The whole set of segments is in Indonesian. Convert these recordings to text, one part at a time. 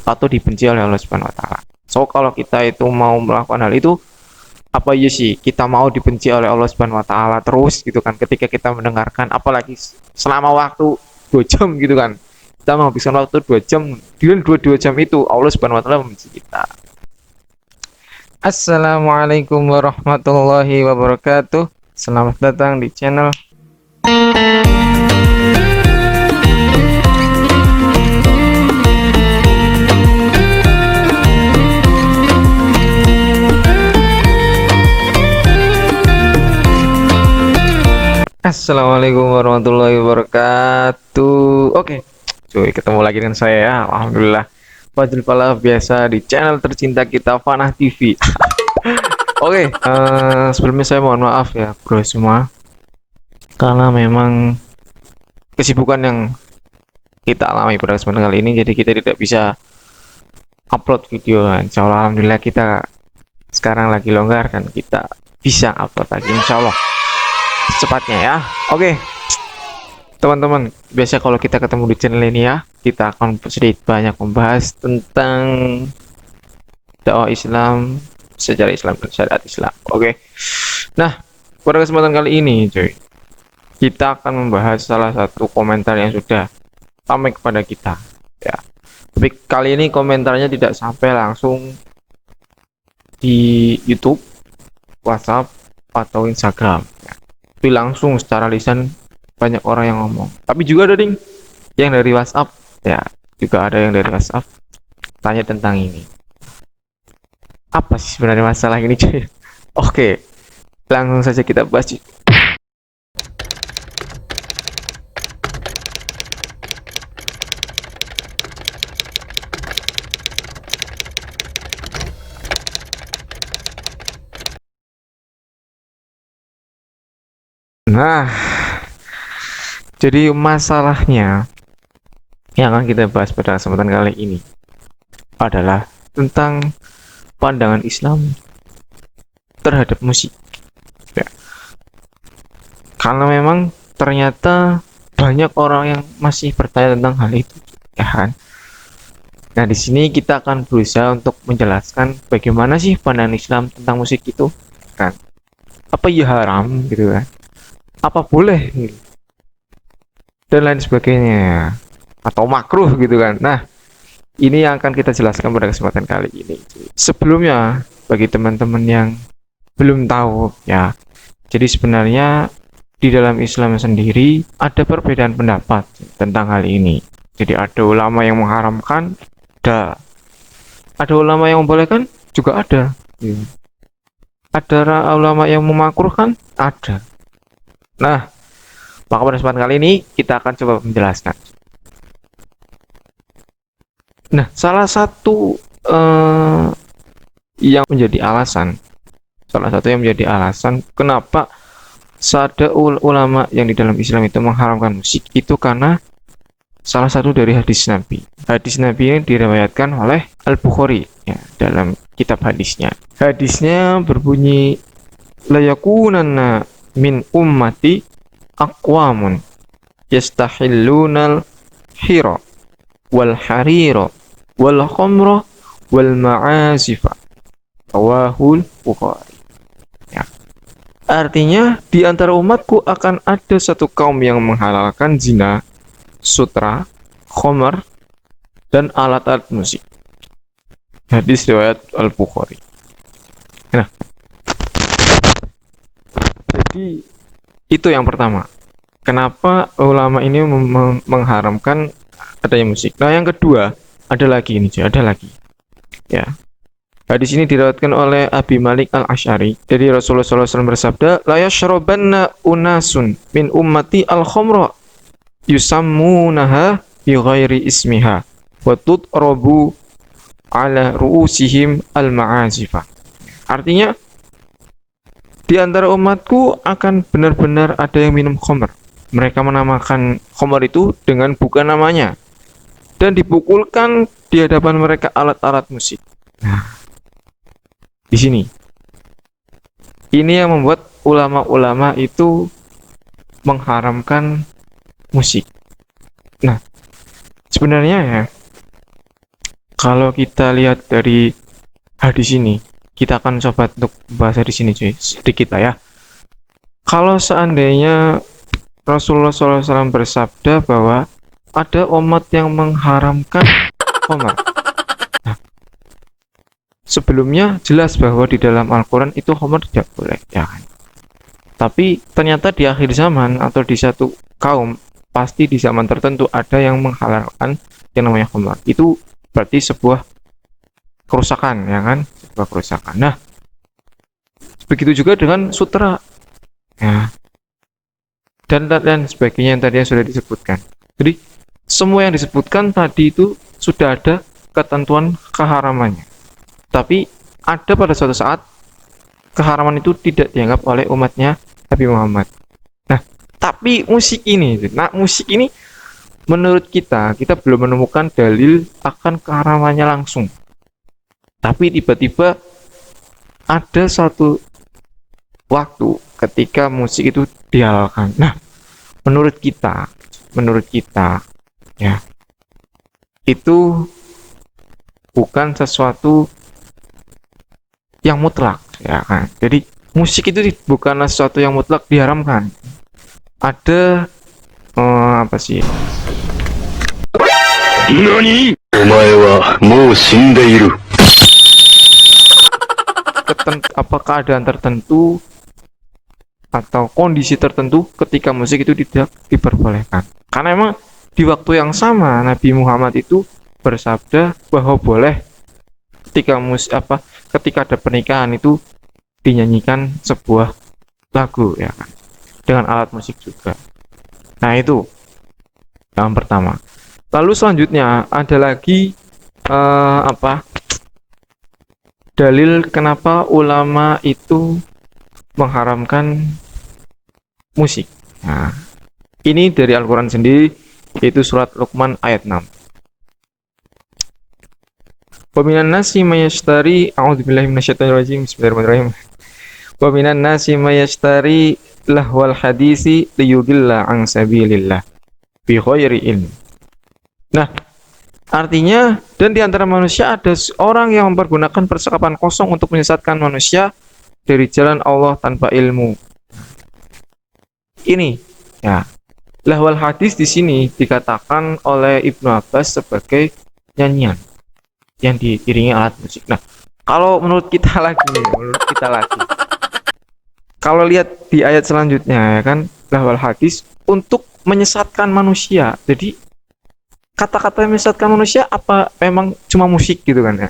atau dibenci oleh Allah Subhanahu wa taala. So kalau kita itu mau melakukan hal itu, apa iya sih kita mau dibenci oleh Allah Subhanahu wa taala terus gitu kan, ketika kita mendengarkan, apalagi selama waktu 2 jam gitu kan. Kita menghabiskan waktu 2 jam, dan dua jam itu Allah Subhanahu wa taala membenci kita. Assalamualaikum warahmatullahi wabarakatuh. Selamat datang di channel. Assalamualaikum warahmatullahi wabarakatuh. Oke, cuy, ketemu lagi dengan saya ya. Alhamdulillah. Fadil Pala biasa di channel tercinta kita, Fanah TV. Oke, sebelumnya saya mohon maaf ya bro semua, karena memang kesibukan yang kita alami pada kesempatan kali ini, jadi kita tidak bisa upload video. Insya Allah, alhamdulillah kita sekarang lagi longgar dan kita bisa upload lagi, insya Allah secepatnya ya. Oke, teman-teman, biasa kalau kita ketemu di channel ini ya, kita akan sedikit banyak membahas tentang dakwah Islam, sejarah Islam dan syariat Islam. Oke, nah pada kesempatan kali ini cuy, kita akan membahas salah satu komentar yang sudah sampai kepada kita ya. Tapi kali ini komentarnya tidak sampai langsung di YouTube, WhatsApp atau Instagram ya. Tapi langsung secara lisan, banyak orang yang ngomong. Tapi juga ada ding yang dari WhatsApp ya, juga ada yang dari WhatsApp tanya tentang ini. Apa sih sebenarnya masalah ini cuy? Oke, langsung saja kita bahas. Nah, jadi masalahnya yang akan kita bahas pada kesempatan kali ini adalah tentang pandangan Islam terhadap musik ya. Karena memang ternyata banyak orang yang masih bertanya tentang hal itu ya kan. Nah, di sini kita akan berusaha untuk menjelaskan bagaimana sih pandangan Islam tentang musik itu kan. Apa ya haram gitu kan, apa boleh gitu, dan lain sebagainya, atau makruh gitu kan. Nah, ini yang akan kita jelaskan pada kesempatan kali ini. Sebelumnya, bagi teman-teman yang belum tahu ya, jadi sebenarnya di dalam Islam sendiri ada perbedaan pendapat tentang hal ini. Jadi ada ulama yang mengharamkan, ada ulama yang membolehkan, juga ada. Ada ulama yang memakruhkan, ada. Nah, maka pada kesempatan kali ini kita akan coba menjelaskan. Nah, salah satu yang menjadi alasan, kenapa ada ulama yang di dalam Islam itu mengharamkan musik itu karena salah satu dari hadis Nabi. Hadis Nabi ini diriwayatkan oleh Al-Bukhari ya, dalam kitab hadisnya. Hadisnya berbunyi, la yakunanna min ummati aqwamun yastahillunal hira wal harira wal khamra wal ma'azifa, rawahul Bukhari ya. Artinya, di antara umatku akan ada satu kaum yang menghalalkan zina, sutra, khamar, dan alat-alat musik. Hadis riwayat Al-Bukhari. Nah, jadi itu yang pertama. Kenapa ulama ini mengharamkan adanya musik? Nah, yang kedua, ada lagi. Ya. Hadis ini diriwayatkan oleh Abi Malik Al-Asy'ari. Jadi Rasulullah SAW bersabda, la yashrabanna unasun min ummati al-khamra yusammunaha bi ghairi ismiha wa tutrabu ala ru'usihim al-ma'azifa. Artinya, di antara umatku akan benar-benar ada yang minum khamr. Mereka menamakan khamr itu dengan bukan namanya, dan dipukulkan di hadapan mereka alat-alat musik. Nah, di sini ini yang membuat ulama-ulama itu mengharamkan musik. Nah, sebenarnya ya, Kalau kita lihat dari hadis ini, kita akan coba untuk bahasa di sini cuy, sedikit lah ya. Kalau seandainya Rasulullah SAW bersabda bahwa ada umat yang mengharamkan khamar. Nah, sebelumnya jelas bahwa di dalam Al-Quran itu khamar tidak boleh, ya kan? Tapi ternyata di akhir zaman atau di satu kaum, pasti di zaman tertentu ada yang menghalalkan yang namanya khamar. Itu berarti sebuah kerusakan, ya kan? Sebuah kerusakan. Nah, begitu juga dengan sutra, ya, dan sebagainya yang tadi sudah disebutkan. Jadi semua yang disebutkan tadi itu sudah ada ketentuan keharamannya. Tapi ada pada suatu saat keharaman itu tidak dianggap oleh umatnya Nabi Muhammad. Nah, tapi musik ini menurut kita belum menemukan dalil akan keharamannya langsung. Tapi tiba-tiba ada satu waktu ketika musik itu dihalalkan. Nah, menurut kita ya, itu bukan sesuatu yang mutlak, ya kan? Jadi musik itu bukanlah sesuatu yang mutlak diharamkan. Ada apa sih? Nani? Omae wa mou shindeiru. Keadaan tertentu atau kondisi tertentu ketika musik itu tidak diperbolehkan. Karena emang di waktu yang sama Nabi Muhammad itu bersabda bahwa boleh ketika ada pernikahan itu dinyanyikan sebuah lagu, ya kan, dengan alat musik juga. Nah, itu yang pertama. Lalu selanjutnya ada lagi dalil kenapa ulama itu mengharamkan musik. Nah, ini dari Al-Quran sendiri, yaitu surat Luqman ayat 6. Wa minan nasi mayashtari a'udzubillahi minasyaitonirrajim bismillahirrahmanirrahim. Wa minan nasi mayashtari lahwal hadisi liyudilla an sabilillah bi ghairi ilm. Nah, artinya, dan di antara manusia ada orang yang mempergunakan percakapan kosong untuk menyesatkan manusia dari jalan Allah tanpa ilmu. Ini, ya, lahwal hadis di sini dikatakan oleh Ibnu Abbas sebagai nyanyian yang diiringi alat musik. Nah, kalau menurut kita lagi, kalau lihat di ayat selanjutnya, ya kan, lahwal hadis untuk menyesatkan manusia. Jadi kata-kata yang menyesatkan manusia apa memang cuma musik gitu kan ya,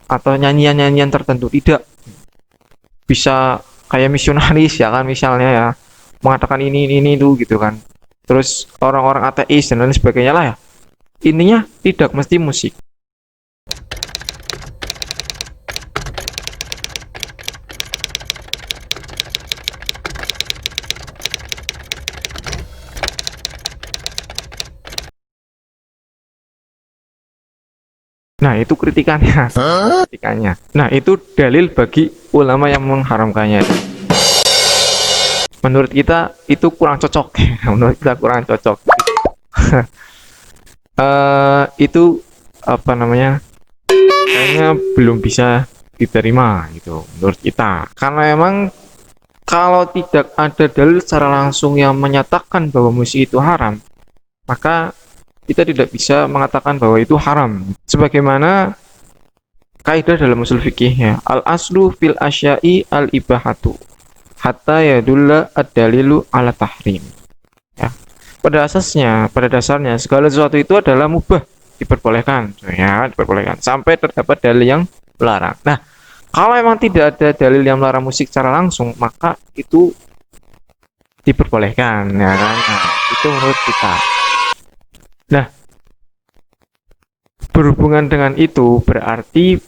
atau nyanyian-nyanyian tertentu? Tidak, bisa kayak misionaris, ya kan, misalnya ya, mengatakan ini itu gitu kan, terus orang-orang ateis dan lain sebagainya lah ya. Intinya tidak mesti musik. Nah, itu kritikannya. Nah, itu dalil bagi ulama yang mengharamkannya. Menurut kita itu kurang cocok. Menurut kita kurang cocok. Itu apa namanya? Kayaknya belum bisa diterima gitu menurut kita. Karena emang kalau tidak ada dalil secara langsung yang menyatakan bahwa musik itu haram, maka kita tidak bisa mengatakan bahwa itu haram. Sebagaimana kaidah dalam usul fikih, ya, al aslu fil asya'i al ibahatu hatta yadulla ad-dalilu ala tahrim. Ya. Pada dasarnya segala sesuatu itu adalah mubah, diperbolehkan, ya, diperbolehkan sampai terdapat dalil yang melarang. Nah, kalau memang tidak ada dalil yang melarang musik secara langsung, maka itu diperbolehkan, ya kan? Nah, itu menurut kita. Nah, berhubungan dengan itu berarti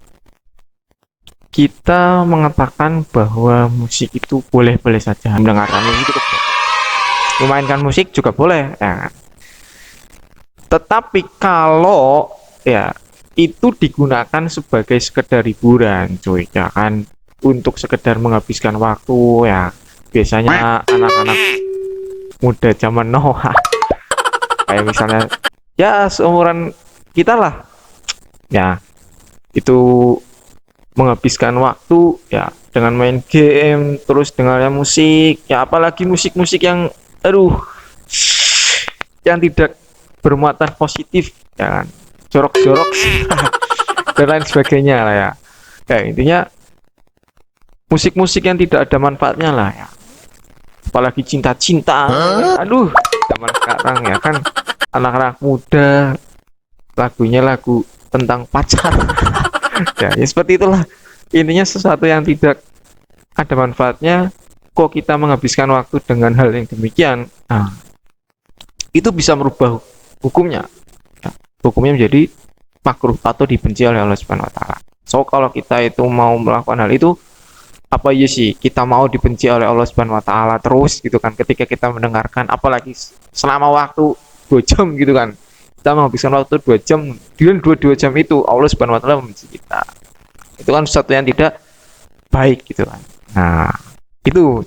kita mengatakan bahwa musik itu boleh-boleh saja, mendengarkan musik itu boleh, memainkan musik juga boleh, ya. Tetapi kalau ya itu digunakan sebagai sekedar hiburan, cuy, ya kan, untuk sekedar menghabiskan waktu, ya, biasanya anak-anak muda zaman now kayak misalnya ya seumuran kita lah, ya, itu menghabiskan waktu ya dengan main game, terus dengarnya musik, ya apalagi musik-musik yang aduh yang tidak bermuatan positif ya kan, jorok-jorok dan lain sebagainya lah ya. Ya intinya musik-musik yang tidak ada manfaatnya lah ya. Apalagi cinta-cinta. Aduh, zaman sekarang ya kan anak-anak muda lagunya lagu tentang pacar. Ya seperti itulah. Intinya sesuatu yang tidak ada manfaatnya kok kita menghabiskan waktu dengan hal yang demikian. Nah, itu bisa merubah hukumnya. Ya, hukumnya menjadi makruh atau dibenci oleh Allah Subhanahu wa taala. So kalau kita itu mau melakukan hal itu, apa iya sih kita mau dibenci oleh Allah Subhanahu wa taala terus gitu kan, ketika kita mendengarkan apalagi selama waktu 2 jam gitu kan. Kita menghabiskan waktu 2 jam, dengan 2 jam itu Allah Subhanahu wa taala membenci kita. Itu kan sesuatu yang tidak baik gitu kan. Nah, itu.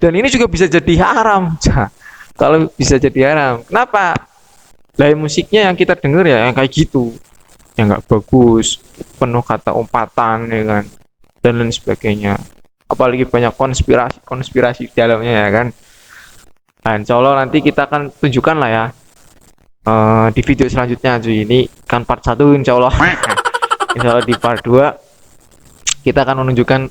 Dan ini juga bisa jadi haram. Kalau bisa jadi haram. Kenapa? Lah musiknya yang kita dengar ya yang kayak gitu. Yang nggak bagus, penuh kata umpatan ya kan. Dan lain sebagainya. Apalagi banyak konspirasi di dalamnya ya kan. Nah, insya Allah nanti kita akan tunjukkan lah ya di video selanjutnya cuy. Ini kan part 1 insya Allah. Insya Allah di part 2 kita akan menunjukkan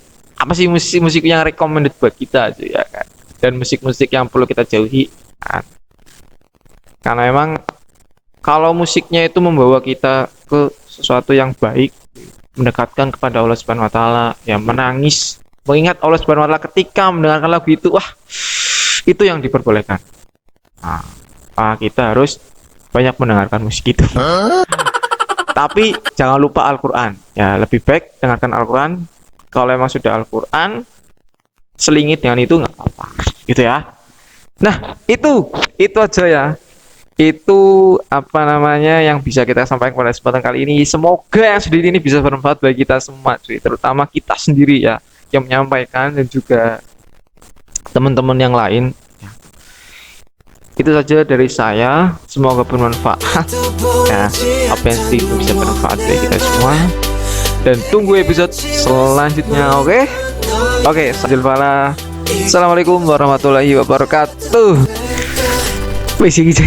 apa sih musik-musik yang recommended buat kita cuy ya kan. Dan musik-musik yang perlu kita jauhi kan. Karena emang kalau musiknya itu membawa kita ke sesuatu yang baik, mendekatkan kepada Allah Subhanahu wa taala, ya menangis, mengingat Allah Subhanahu wa taala ketika mendengarkan lagu itu, wah, itu yang diperbolehkan. Nah, kita harus banyak mendengarkan musik itu. Tapi jangan lupa Al-Qur'an. Ya, lebih baik dengarkan Al-Qur'an. Kalau emang sudah Al-Qur'an, selingit dengan itu nggak apa-apa. Gitu ya. Nah, itu aja ya. Itu apa namanya yang bisa kita sampaikan pada kesempatan kali ini. Semoga yang sudah ini bisa bermanfaat bagi kita semua, terutama kita sendiri ya yang menyampaikan dan juga teman-teman yang lain. Itu saja dari saya. Semoga bermanfaat. Ya, apa yang itu bisa bermanfaat bagi kita semua. Dan tunggu episode selanjutnya, oke? Oke, sambil pala. Assalamualaikum warahmatullahi wabarakatuh. Wih, sih gitu.